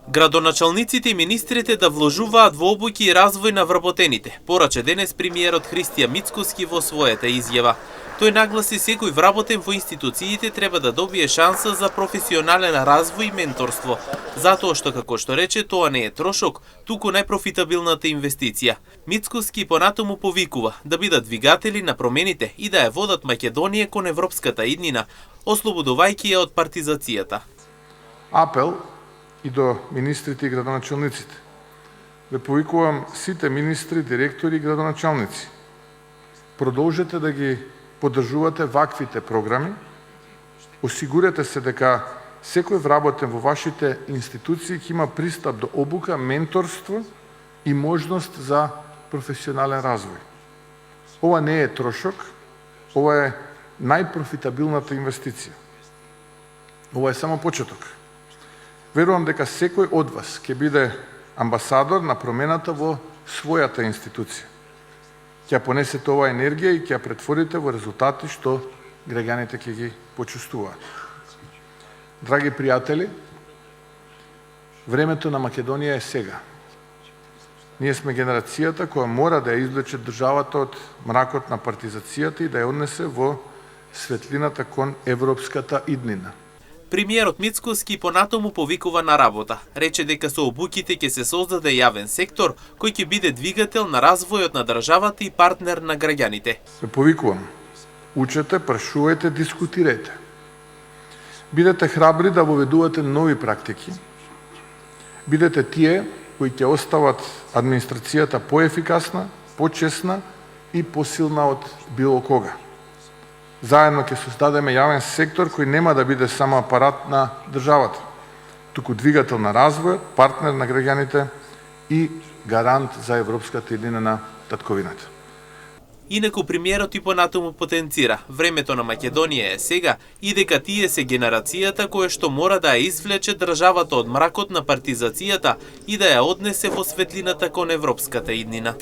Градоначалниците и министрите да вложуваат во обуки и развој на вработените, пораче денес премиерот Христија Мицкоски во својата изјава. Тој нагласи секој вработен во институциите треба да добие шанса за професионален развој и менторство, затоа што, како што рече, тоа не е трошок, туку најпрофитабилната инвестиција. Мицкоски понатаму повикува да бидат двигатели на промените и да ја водат Македонија кон европската иднина, ослободувајќи ја од партизацијата. Апел и до министрите и градоначалниците. Ве повикувам сите министри, директори и градоначалници. Продолжете да ги поддржувате ваквите програми. Осигурете се дека секој вработен во вашите институции ќе има пристап до обука, менторство и можност за професионален развој. Ова не е трошок, ова е најпрофитабилната инвестиција. Ова е само почеток. Верувам дека секој од вас ќе биде амбасадор на промената во својата институција. Ќе понесете оваа енергија и ќе ја претворите во резултати што граѓаните ќе ги почувствуваат. Драги пријатели, времето на Македонија е сега. Ние сме генерацијата која мора да ја извлече државата од мракот на партизацијата и да ја однесе во светлината кон европската иднина. Премиерот Мицкоски понатаму повикува на работа. Рече дека со обуките ќе се создаде јавен сектор кој ќе биде двигател на развојот на државата и партнер на граѓаните. Се повикувам. Учете, прашувајте, дискутирајте. Бидете храбри да воведувате нови практики. Бидете тие кои ќе остават администрацијата поефикасна, почесна и посилна од било кога. Заедно ќе создадеме јавен сектор кој нема да биде само апарат на државата, туку двигател на развојот, партнер на граѓаните и гарант за европската иднина на татковината. Инаку премиерот и понатаму потенцира, времето на Македонија е сега и дека тие се генерацијата која што мора да ја извлече државата од мракот на партизацијата и да ја однесе во светлината кон европската иднина.